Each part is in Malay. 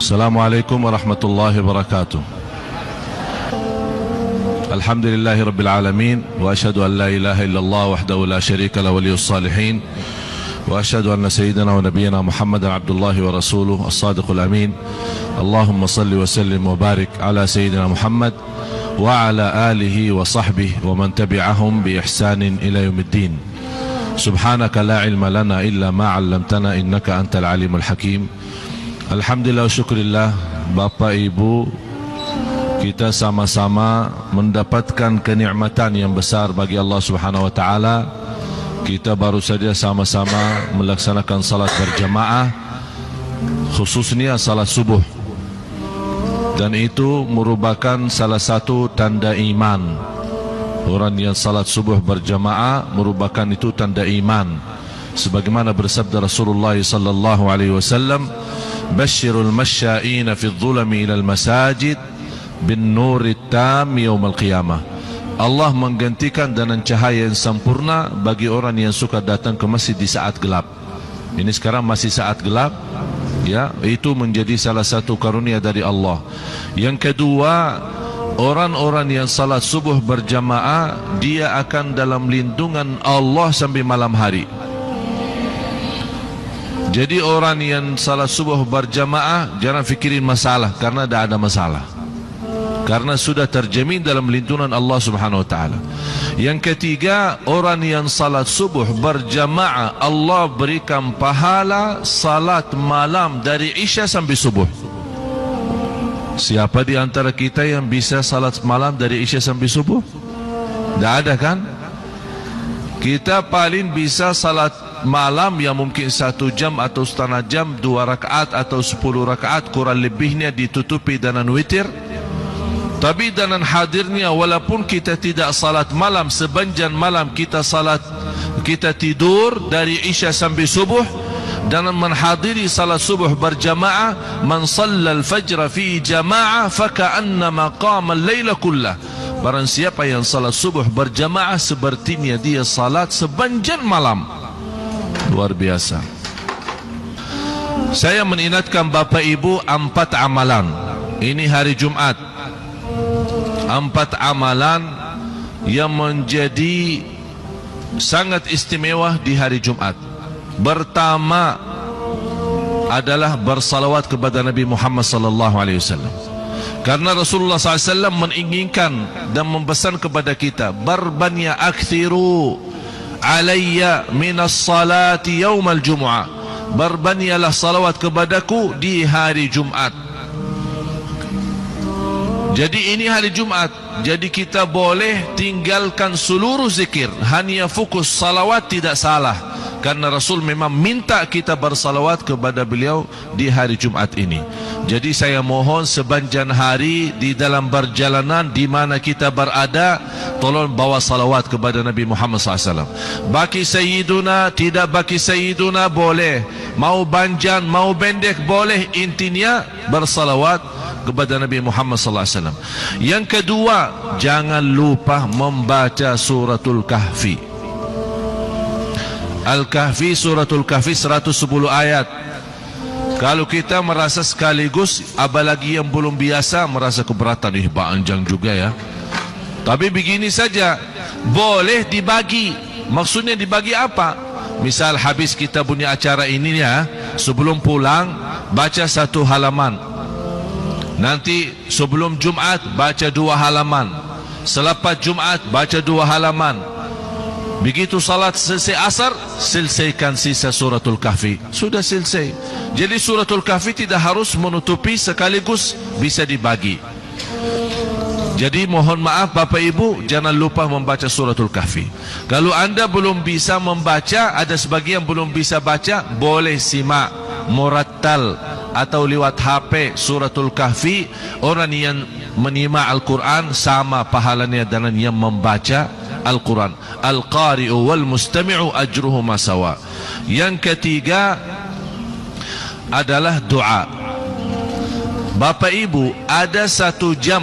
Assalamualaikum warahmatullahi wabarakatuh. Alhamdulillahi rabbil alamin. Wa ashadu an la ilaha illallah wahdahu la syarika la waliyus salihin. Wa ashadu anna sayyidina wa nabiyana Muhammadan abdullahi wa rasuluh as-sadiqul amin. Allahumma salli wa sallim wa barik ala sayyidina Muhammad wa ala alihi wa sahbihi wa man tabi'ahum bi ihsanin ila yaumiddin. Subhanaka la ilma lana illa ma 'allamtana innaka antal alimul hakim. Alhamdulillah wa syukurillah, Bapak Ibu, kita sama-sama mendapatkan kenikmatan yang besar bagi Allah Subhanahu wa taala. Kita baru saja sama-sama melaksanakan salat berjamaah, khususnya salat subuh. Dan itu merupakan salah satu tanda iman. Orang yang salat subuh berjamaah merupakan itu tanda iman. Sebagaimana bersabda Rasulullah sallallahu alaihi wasallam, "Basyirul masya'ina fi dhulami ila al-masajid bin nuri tam yaumil qiyamah." Allah menggantikan dengan cahaya yang sempurna bagi orang yang suka datang ke masjid di saat gelap. Ini sekarang masih saat gelap, ya, itu menjadi salah satu karunia dari Allah. Yang kedua, orang-orang yang salat subuh berjamaah, dia akan dalam lindungan Allah sampai malam hari. Jadi orang yang salat subuh berjamaah jangan fikirin masalah, karena tidak ada masalah, karena sudah terjamin dalam lindungan Allah Subhanahu wa taala. Yang ketiga, orang yang salat subuh berjamaah, Allah berikan pahala salat malam dari Isya sampai subuh. Siapa di antara kita yang bisa salat malam dari Isya sampai subuh? Tidak ada kan? Kita paling bisa salat malam yang mungkin 1 jam atau setengah jam, 2 rakaat atau 10 rakaat, kurang lebihnya ditutupi dengan witir. Tapi dengan hadirnya, walaupun kita tidak salat malam, sepanjang malam kita salat, kita tidur dari Isya sampai subuh, dan menghadiri salat subuh berjamaah, man sallal fajr fi jamaah faka'annama qama al-laila kullah. Barang siapa yang salat subuh berjamaah, sepertinya dia salat sepanjang malam. Luar biasa. Saya mengingatkan Bapak Ibu 4 amalan. Ini hari Jumat, 4 amalan yang menjadi sangat istimewa di hari Jumat. Pertama adalah bersalawat kepada Nabi Muhammad sallallahu alaihi wasallam. Karena Rasulullah SAW menginginkan dan mempesan kepada kita, barbanya akthiru alayya minas salati yaumal jumu'ah, berbanyalah salawat kepadaku di hari Jumat. Jadi ini hari Jumat, jadi kita boleh tinggalkan seluruh zikir, hanya fokus salawat, tidak salah, karena Rasul memang minta kita bersalawat kepada beliau di hari Jumat ini. Jadi saya mohon sepanjang hari di dalam perjalanan di mana kita berada, tolong bawa salawat kepada Nabi Muhammad SAW. Baki Sayyiduna, tidak baki Sayyiduna boleh, mau panjang mau pendek boleh, intinya bersalawat kepada Nabi Muhammad SAW. Yang kedua, jangan lupa membaca suratul Kahfi. Al-Kahfi, suratul Kahfi 110 ayat. Kalau kita merasa sekaligus, apalagi yang belum biasa merasa keberatan, panjang juga ya. Tapi begini saja, boleh dibagi. Maksudnya dibagi apa? Misal habis kita punya acara ini ya, sebelum pulang baca 1 halaman. Nanti sebelum Jumat baca 2 halaman. Selepas Jumat baca 2 halaman. Begitu salat selesai asar, selesaikan sisa suratul Kahfi. Sudah selesai. Jadi suratul Kahfi tidak harus menutupi sekaligus, bisa dibagi. Jadi mohon maaf Bapak Ibu, jangan lupa membaca suratul Kahfi. Kalau anda belum bisa membaca, ada sebagian belum bisa baca, boleh simak murattal atau lewat HP suratul Kahfi. Orang yang menyimak Al-Quran sama pahalanya dengan yang membaca Al-Quran. Al-Qari'u wal mustami'u ajruhuma sawa. Yang ketiga adalah doa. Bapak Ibu, ada 1 jam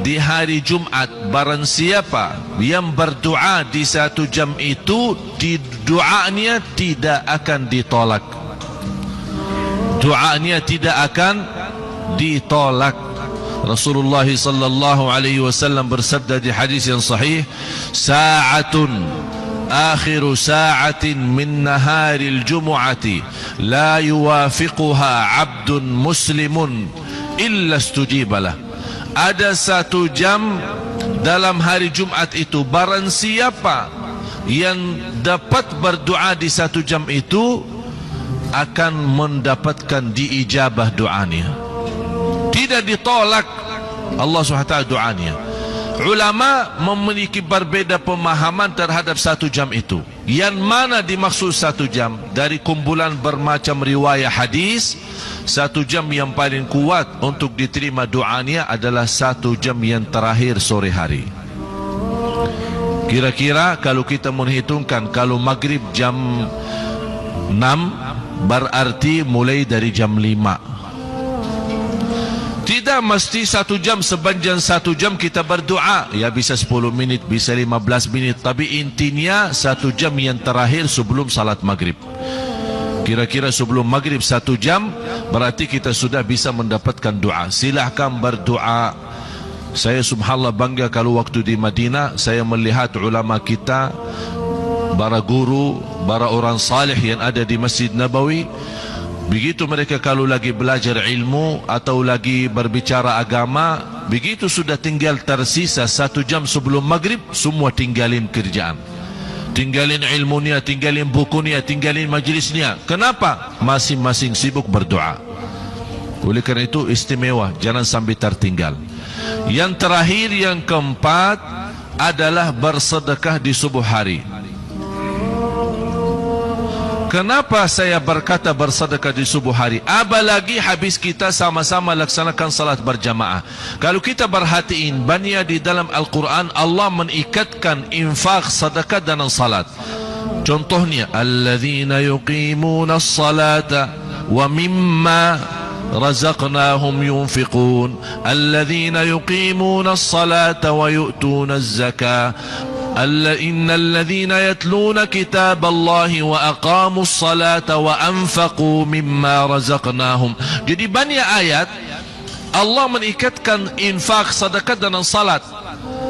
di hari Jumat, barang siapa yang berdoa di 1 jam itu, di doanya tidak akan ditolak. Doanya tidak akan ditolak. Rasulullah sallallahu alaihi wasallam bersabda di hadis yang sahih, sa'atun akhiru sa'atin min naharil jumu'ati la yuwafiquha 'abdun muslimun illa istujibalah. Ada satu jam dalam hari Jumat itu, barang siapa yang dapat berdoa di satu jam itu akan mendapatkan diijabah doanya, tidak ditolak Allah SWT doanya. Ulama memiliki berbeza pemahaman terhadap satu jam itu. Yang mana dimaksud satu jam? Dari kumpulan bermacam riwayat hadis, satu jam yang paling kuat untuk diterima doanya adalah satu jam yang terakhir sore hari. Kira-kira kalau kita menghitungkan, kalau maghrib jam 6, berarti mulai dari jam 5. Tidak mesti satu jam, sepanjang satu jam kita berdoa. Ya bisa 10 minit, bisa 15 menit. Tapi intinya satu jam yang terakhir sebelum salat maghrib. Kira-kira sebelum maghrib satu jam, berarti kita sudah bisa mendapatkan doa. Silahkan berdoa. Saya subhanallah bangga kalau waktu di Madinah, saya melihat ulama kita, para guru, para orang salih yang ada di Masjid Nabawi. Begitu mereka kalau lagi belajar ilmu atau lagi berbicara agama, begitu sudah tinggal tersisa satu jam sebelum maghrib, semua tinggalin kerjaan, tinggalin ilmunya, tinggalin bukunya, tinggalin majlisnya. Kenapa? Masing-masing sibuk berdoa. Oleh kerana itu istimewa, jangan sampai tertinggal. Yang terakhir, yang keempat adalah bersedekah di subuh hari. Kenapa saya berkata bersedekah di subuh hari? Apalagi habis kita sama-sama laksanakan salat berjamaah. Kalau kita perhatiin, banyak di dalam Al-Quran Allah mengikatkan infak, sedekah dan salat. Contohnya, alladzina yuqimuna as-salata wa mimma razaqnahum yunfiqun. Alladzina yuqimuna as-salata wa yu'tuna az-zakah. إن الذين يتلون كتاب الله وأقاموا الصلاة وأنفقوا مما رزقناهم. Jadi banyak ayat Allah mengikatkan infak, sedekah dan salat.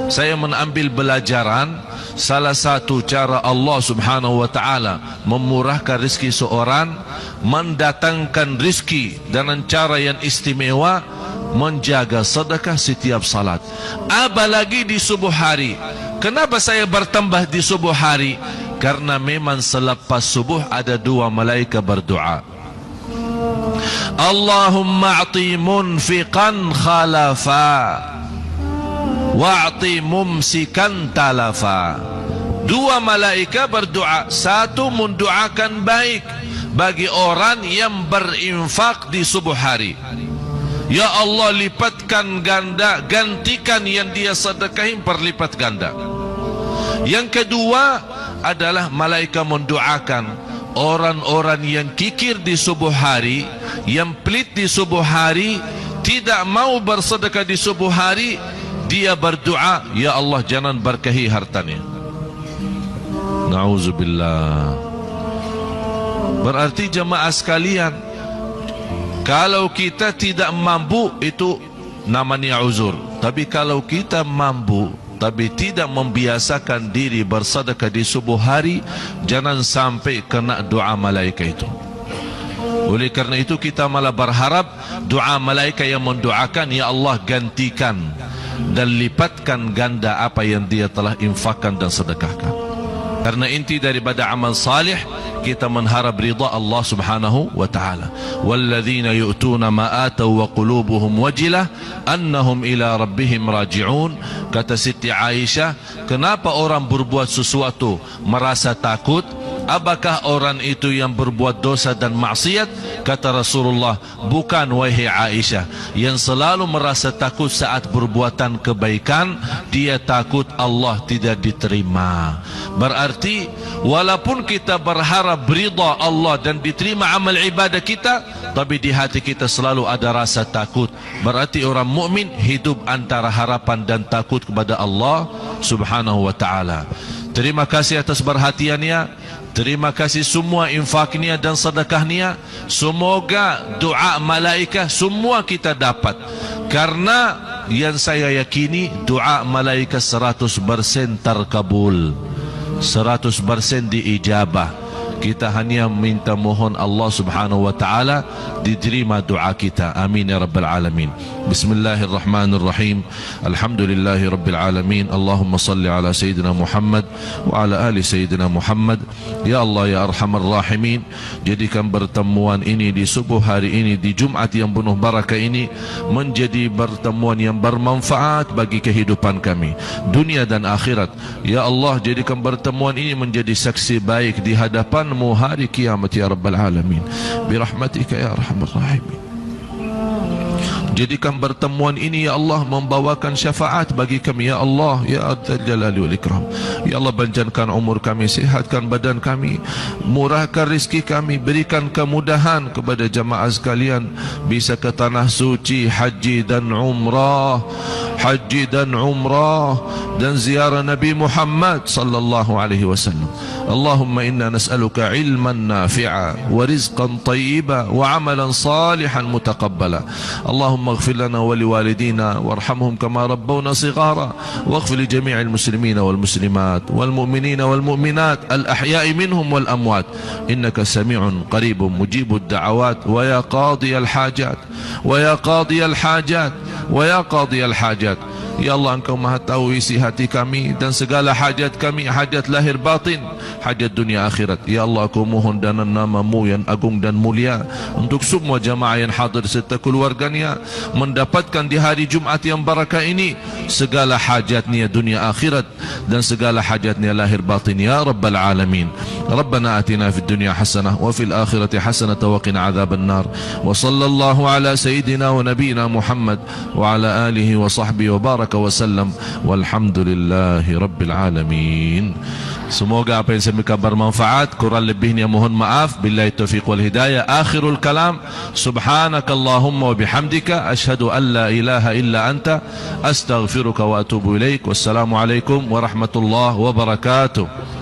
Saya mengambil pelajaran, salah satu cara Allah subhanahu wa ta'ala memurahkan rezeki seorang, mendatangkan rezeki dengan cara yang istimewa, menjaga sedekah setiap salat. Apalagi di subuh hari. Kenapa saya bertambah di subuh hari? Karena memang selepas subuh ada dua malaikat berdoa. Allahumma a'ti munfiqan khalafa wa'ti mumsikan talafa. Dua malaikat berdoa. Satu mendoakan baik bagi orang yang berinfak di subuh hari. Ya Allah, lipatkan ganda, gantikan yang dia sedekahin perlipat ganda. Yang kedua adalah malaikat mendoakan orang-orang yang kikir di subuh hari, yang pelit di subuh hari, tidak mau bersedekah di subuh hari. Dia berdoa, ya Allah jangan berkahi hartanya. Na'udzubillah. Berarti jemaah sekalian, kalau kita tidak mampu, itu namanya uzur. Tapi kalau kita mampu tapi tidak membiasakan diri bersedekah di subuh hari, jangan sampai kena doa malaikat itu. Oleh kerana itu kita malah berharap doa malaikat yang mendoakan, ya Allah gantikan dan lipatkan ganda apa yang dia telah infakkan dan sedekahkan. Karena inti daripada amal salih, kita mengharap ridha Allah subhanahu wa ta'ala. Walladzina yu'tuna ma atau wa qulubuhum wajilah annahum ila rabbihim raji'un. Kata Siti Aisyah, kenapa orang berbuat sesuatu merasa takut? Apakah orang itu yang berbuat dosa dan maksiat? Kata Rasulullah, bukan wahai Aisyah. Yang selalu merasa takut saat perbuatan kebaikan, dia takut Allah tidak diterima. Berarti walaupun kita berharap ridha Allah dan diterima amal ibadah kita, tapi di hati kita selalu ada rasa takut. Berarti orang mukmin hidup antara harapan dan takut kepada Allah subhanahu wa ta'ala. Terima kasih atas perhatiannya. Terima kasih semua infaknya dan sedekahnya. Semoga doa malaikat semua kita dapat. Karena yang saya yakini doa malaikat 100% terkabul, 100% diijabah. Kita hanya minta mohon Allah subhanahu wa ta'ala diterima doa kita. Amin ya rabbal alamin. Bismillahirrahmanirrahim. Alhamdulillahi rabbil alamin. Allahumma salli ala Sayyidina Muhammad wa ala ali Sayyidina Muhammad. Ya Allah ya arhamar rahimin, jadikan pertemuan ini di subuh hari ini, di Jumat yang penuh barakah ini, menjadi pertemuan yang bermanfaat bagi kehidupan kami dunia dan akhirat. Ya Allah, jadikan pertemuan ini menjadi saksi baik di hadapan hari kiamat ya rabbal alamin, birahmatika ya arhamar rahimin. Jadikan pertemuan ini ya Allah membawakan syafaat bagi kami ya Allah ya Dzal Jalali wal Ikram. Ya Allah, panjangkan umur kami, sihatkan badan kami, murahkan rezeki kami, berikan kemudahan kepada jamaah sekalian bisa ke tanah suci haji dan umrah, haji dan umrah dan ziarah Nabi Muhammad sallallahu alaihi wasallam. Allahumma inna nas'aluka ilman nafi'a wa rizqan tayyiba wa amalan salihan mutaqabbala. Allahumma اغفر لنا ولوالدينا وارحمهم كما ربونا صغارا واغفر لجميع المسلمين والمسلمات والمؤمنين والمؤمنات الأحياء منهم والأموات إنك سميع قريب مجيب الدعوات ويا قاضي الحاجات ويا قاضي الحاجات ويا قاضي الحاجات. Ya Allah, Engkau maha tahu isi hati kami dan segala hajat kami, hajat lahir batin, hajat dunia akhirat. Ya Allah, aku mohon dengan nama-Mu yang agung dan mulia untuk semua jamaah yang hadir serta keluarganya mendapatkan di hari Jumat yang barakah ini segala hajatnya dunia akhirat dan segala hajatnya lahir batin ya rabbal alamin. Rabbana atina fid dunya hasanah wa fil akhirati hasanah wa qina adzaban nar. Wa sallallahu ala sayyidina wa nabiyyina Muhammad wa ala alihi wa sahbihi wa baraka wasallam walhamdulillahi rabbil alamin. Semoga apa yang saya sampaikan bermanfaat, kurang lebihnya mohon maaf. Billahi taufiq wal hidayah. Akhirul kalam, subhanakallahumma wa bihamdika asyhadu an la ilaha illa anta astaghfiruka wa atubu ilaik. Wassalamu alaikum warahmatullahi wabarakatuh.